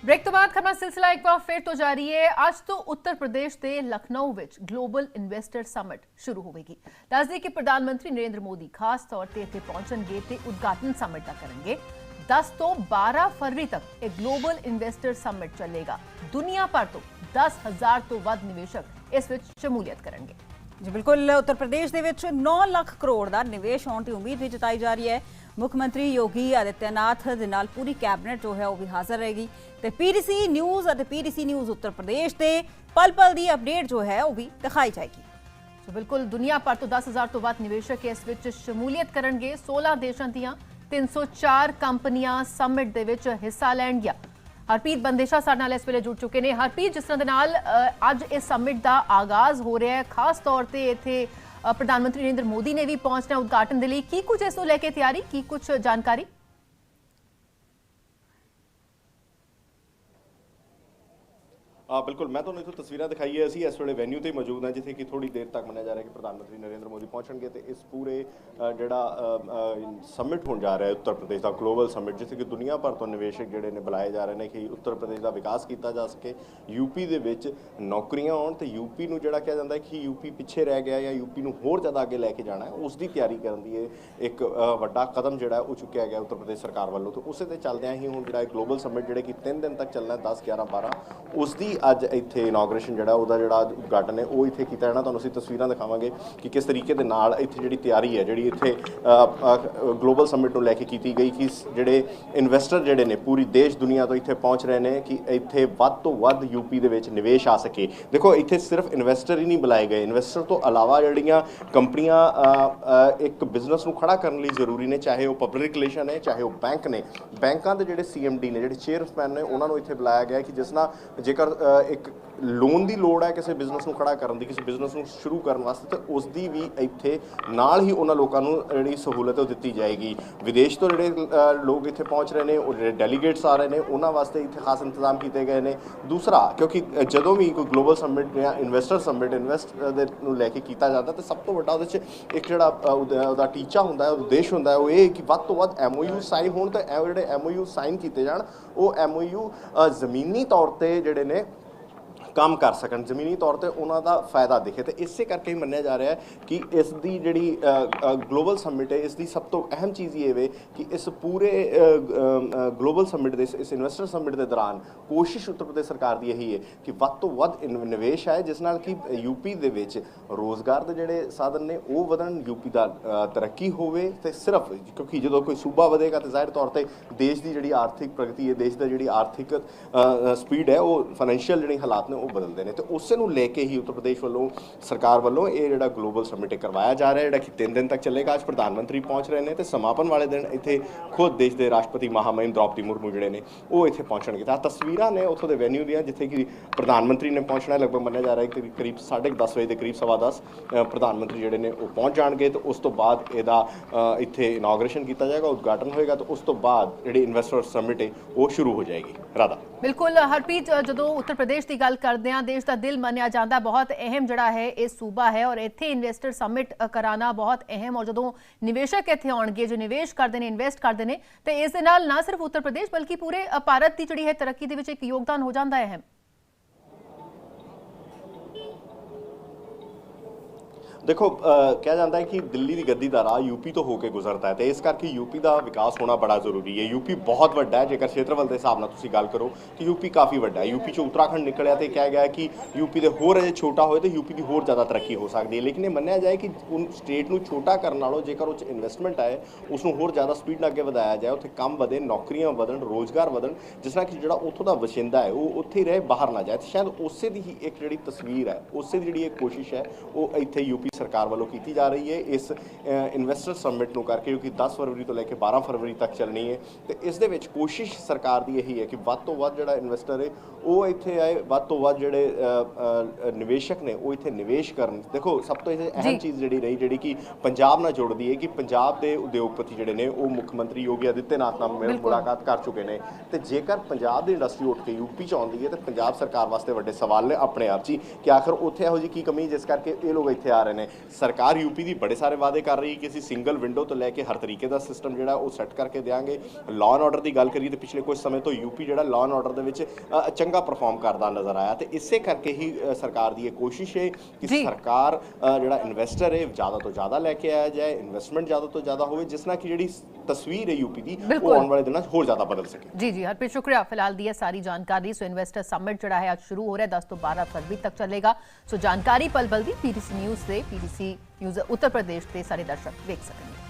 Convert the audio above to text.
Break तो बाद खबर सिलसिला एक बार फिर तो जारी है। ਅੱਜ ਤੋਂ ਉੱਤਰ ਪ੍ਰਦੇਸ਼ ਦੇ ਲਖਨਊ ਵਿੱਚ ਗਲੋਬਲ ਇਨਵੈਸਟਰ ਸਮਿਟ ਸ਼ੁਰੂ ਹੋਵੇਗੀ। ਦੱਸਦੇ ਕਿ ਪ੍ਰਧਾਨ ਮੰਤਰੀ ਨਰਿੰਦਰ ਮੋਦੀ ਖਾਸ ਤੌਰ ਤੇ ਇੱਥੇ ਪਹੁੰਚਣਗੇ ਤੇ ਉਦਘਾਟਨ ਸਮਿਟ ਦਾ ਕਰਨਗੇ। 10 ਤੋਂ 12 ਫਰਵਰੀ ਤੱਕ ਇਹ ਗਲੋਬਲ ਇਨਵੈਸਟਰ ਸਮਿਟ ਚੱਲੇਗਾ। ਦੁਨੀਆ ਭਰ ਤੋਂ 10,000 ਤੋਂ ਵੱਧ ਨਿਵੇਸ਼ਕ ਇਸ ਵਿੱਚ ਸ਼ਮੂਲੀਅਤ ਕਰਨਗੇ। जी बिल्कुल, उत्तर प्रदेश के 9 लाख करोड़ का निवेश होने की उम्मीद भी जताई जा रही है। मुख्यमंत्री योगी आदित्यनाथ दे नाल पूरी कैबिनेट जो है वह भी हाजिर रहेगी। तो पीटीसी न्यूज़ उत्तर प्रदेश के पल पल की अपडेट जो है वह भी दिखाई जाएगी। तो बिल्कुल दुनिया भर तो 10,000 तो वध निवेशक इस विच शमूलीयत करनगे। 16 देशों दीआं 304 कंपनियां समिट दे विच हिस्सा लैणगियां। हरप्रीत बंदेशा साडे नाल इस वेले जुड़ चुके हैं। हरप्रीत, जिस तरह दे नाल अज इस समिट का आगाज़ हो रहा है, खास तौर पर इत्थे प्रधानमंत्री नरेंद्र मोदी ने भी पहुंचना उद्घाटन के लिए, की कुछ इस नूं लैके तैयारी, की कुछ जानकारी? बिल्कुल, मैं तो इतों तस्वीर दिखाई है। असी इस वे वैन्यू से मौजूद हैं जिथे कि थोड़ी देर तक मनाया जा रहा है कि प्रधानमंत्री नरेंद्र मोदी पहुंचणगे तो इस पूरे जोड़ा समिट होने जा रहा है उत्तर प्रदेश का ग्लोबल समिट, जिथे कि दुनिया भर तो निवेशक जोड़े ने बुलाए जा रहे हैं कि उत्तर प्रदेश का विकास किया जा सके, यूपी के नौकरियां आउण ते यूपी नूं जिहड़ा कहा जाता है कि यूपी पिछे रह गया या यूपी नूं होर ज़्यादा अगे लैके जाना है, उसकी तैयारी करने की एक वड्डा कदम जिहड़ा वो चुक्या गया उत्तर प्रदेश सरकार वालों। तो उस चलद्या ही हुण जिहड़ा ग्लोबल समिट जिहड़े कि 3 दिन तक चलना, 10, 11, 12 उसकी अज इत्थे इनॉग्रेशन जिहड़ा उहदा जिहड़ा उद्घाटन है वो इत्थे कीता जाना। तुहानूं असीं तस्वीरां दिखावांगे कि किस तरीके दे नाल इत्थे जिहड़ी तैयारी है जिहड़ी इत्थे ग्लोबल समिट नूं लैके कीती गई कि जिहड़े इन्वेस्टर जिहड़े ने पूरी देश दुनिया तो इत्थे पहुंच रहे हैं कि इत्थे वध तो वध यूपी दे विच निवेश आ सके। देखो, इत्थे सिर्फ इन्वेस्टर ही नहीं बुलाए गए, इन्वेस्टर तो अलावा जिहड़ियां कंपनियां एक बिजनेस नूं खड़ा करने लई जरूरी ने, चाहे वो पब्लिक रिलेशन है चाहे वो बैंक ने, बैंकां दे जिहड़े CMD ने, जिहड़े चेयरमैन ने, उन्हां नूं इत्थे बुलाया गया कि जिस नाल जेकर एक लोन की लोड़ है किसी बिजनेस को खड़ा करने की, किसी बिजनेस को शुरू करने वास्ते, तो उसकी भी इत्थे नाल ही उन्होंने लोगों को जी सहूलत दी जाएगी। विदेश तो जोड़े लोग इत्थे पहुँच रहे हैं, और जो डेलीगेट्स आ रहे हैं उन्होंने वास्ते इत्थे खास इंतजाम किए गए हैं। दूसरा, क्योंकि जदों भी कोई ग्लोबल समिट या इन्वेस्टर समिट इन्वेस्ट लैके किया जाता तो सब तो वड्डा उहदे च एक जिहड़ा टीचा हुंदा है, उद्देश हुंदा है, वो ये कि वध तो वध MOU साइन होण ते जिहड़े MOU साइन किए जाण वो MOU ज़मीनी तौर पर जिहड़े ने काम कर सकन, जमीनी तौर पर उन्होंने फायदा दिखे। तो इस करके मन्निया जा रहा है कि इसकी जी ग्लोबल समिट है, इसकी सब तो अहम चीज़ ये है कि इस पूरे ग्लोबल समिट के इस इन्वेस्टर समिट के दौरान कोशिश उत्तर प्रदेश सरकार की यही है कि वध तो वध निवेश आए, जिस नाल कि यूपी के विच रोज़गार के जोड़े साधन ने वो वधन, यूपी का तरक्की होवे। तो सिर्फ क्योंकि जो कोई सूबा वधेगा तो जाहिर तौर पर देश की जी आर्थिक प्रगति है, देश की जी आर्थिक स्पीड है, वो फाइनैशियल जी हालात ने बदलते हैं। तो उस लैके ही उत्तर प्रदेश वालों सरकार वालों ये जो ग्लोबल समिट करवाया जा रहा है, जो कि 3 दिन तक चलेगा। आज प्रधानमंत्री पहुँच रहे हैं तो समापन वाले दिन इतने खुद देश के राष्ट्रपति महामहिम द्रौपदी मुर्मू जोड़े ने वो इतने पहुँचणगे। तस्वीर ने उतों के वैन्यू दियाँ जिथे कि प्रधानमंत्री ने पहुँचना, लगभग मन्निया जा रहा है कि करीब 10:30 बजे के करीब 10:15 प्रधानमंत्री जोड़े ने वो पहुँच जाएंगे। तो उस तो बाद इहदा इत्थे इनॉग्रेशन किया जाएगा, उद्घाटन होएगा। तो उस तो बाद जिहड़ी इन्वेस्टर समिट है वो शुरू हो जाएगी। राधा, बिल्कुल हरप्रीत, जो उत्तर प्रदेश की गल करते हैं, देश का दिल मनिया जाता, बहुत अहम जड़ा है ये सूबा है और इत्थे इन्वेस्टर समिट कराना बहुत अहम। और जो निवेशक इत्थे आउणगे, जो निवेश करते हैं, इन्वेस्ट करते हैं, तो इस दे नाल ना सिर्फ उत्तर प्रदेश बल्कि पूरे भारत की जिहड़ी है तरक्की दे विच एक योगदान हो जाता है अहम। देखो, कहा जाता है कि दिल्ली की गद्दी का राह यूपी तो होकर गुजरता है, तो इस करके यूपी का विकास होना बड़ा जरूरी है। यूपी बहुत वड्डा है, जेकर क्षेत्रफल के हिसाब से गल करो तो यूपी काफ़ी वड्डा है। यूपी चो उत्तराखंड निकलिया तो कहा गया कि यूपी के होर अजे छोटा हो तो यूपी की होर ज़्यादा तरक्की हो सकती है। लेकिन ये मन्निया जाए कि उन स्टेट को छोटा करने नालों जेकर उस इन्वेस्टमेंट आए उसनों होर ज़्यादा स्पीड नाल अगे वधाया जाए, उत्थे काम वधे, नौकरियां वधन, रोज़गार वधन, जिस तरह कि जो उत्थों का वशिंदा है वो उत्थे ही रहे, बाहर ना जाए। तो शायद उस ही एक जी तस्वीर है, उस जी एक कोशिश है वो इत्थे यूपी सरकार वालों की जा रही है इस इन्वेस्टर समिट को करके, क्योंकि 10 फरवरी तो लेकर 12 फरवरी तक चलनी है। तो इस दे विच कोशिश सरकार की यही है कि वध तो वध जिहड़ा इन्वेस्टर है वो इत्थे आए, वध तो वध जिहड़े निवेशक ने वो इत्थे निवेश करन। देखो, सब तो अहम चीज़ जिहड़ी रही जिहड़ी कि पंजाब नाल जोड़दी है कि पंजाब के उद्योगपति जिहड़े ने वो मुख्यमंत्री योगी आदित्यनाथ नाल मुलाकात कर चुके हैं। तो जेकर पंजाब की इंडस्ट्री उठ के यूपी च आउंदी है तो पंजाब सरकार वास्ते वड्डे सवाल ने अपने आप च कि आखिर उत्थे इहो जी की कमी जिस करके ये लोग इत्थे आ रहे ਨੇ। ਸਰਕਾਰ यूपी ਦੀ ਬੜੇ ਸਾਰੇ ਵਾਅਦੇ ਕਰ ਰਹੀ ਕਿ ਅਸੀਂ ਸਿੰਗਲ ਵਿੰਡੋ ਤੋਂ ਲੈ ਕੇ ਹਰ ਤਰੀਕੇ ਦਾ ਸਿਸਟਮ ਜਿਹੜਾ ਉਹ ਸੈੱਟ ਕਰਕੇ ਦੇਵਾਂਗੇ। ਲਾਅ ਐਂਡ ਆਰਡਰ ਦੀ ਗੱਲ ਕਰੀਏ ਤਾਂ ਪਿਛਲੇ ਕੁਝ ਸਮੇਂ ਤੋਂ यूपी ਜਿਹੜਾ ਲਾਅ ਐਂਡ ਆਰਡਰ ਦੇ ਵਿੱਚ ਚੰਗਾ ਪਰਫਾਰਮ ਕਰਦਾ ਨਜ਼ਰ ਆਇਆ ਤੇ ਇਸੇ ਕਰਕੇ ਹੀ ਸਰਕਾਰ ਦੀ ਇਹ ਕੋਸ਼ਿਸ਼ ਹੈ ਕਿ ਸਰਕਾਰ ਜਿਹੜਾ ਇਨਵੈਸਟਰ ਹੈ ਜ਼ਿਆਦਾ ਤੋਂ ਜ਼ਿਆਦਾ ਲੈ ਕੇ ਆਇਆ ਜਾਏ, ਇਨਵੈਸਟਮੈਂਟ ਜ਼ਿਆਦਾ ਤੋਂ ਜ਼ਿਆਦਾ ਹੋਵੇ, ਜਿਸ ਨਾਲ ਕਿ ਜਿਹੜੀ ਤਸਵੀਰ ਹੈ यूपी ਦੀ ਉਹ ਆਉਣ ਵਾਲੇ ਦਿਨਾਂ 'ਚ ਹੋਰ ਜ਼ਿਆਦਾ ਬਦਲ ਸਕੇ। जी जी हरप्रीत, शुक्रिया फिलहाल दी है सारी जानकारी। सो इन्वेस्टर समिट जड़ा है आज शुरू हो रहा है, 10 तो 12 फरवरी तक चलेगा। सो जानकारी पल पल दी पीटीसी न्यूज़ से, पीटीसी न्यूज़ उत्तर प्रदेश के सारे दर्शक देख सकेंगे।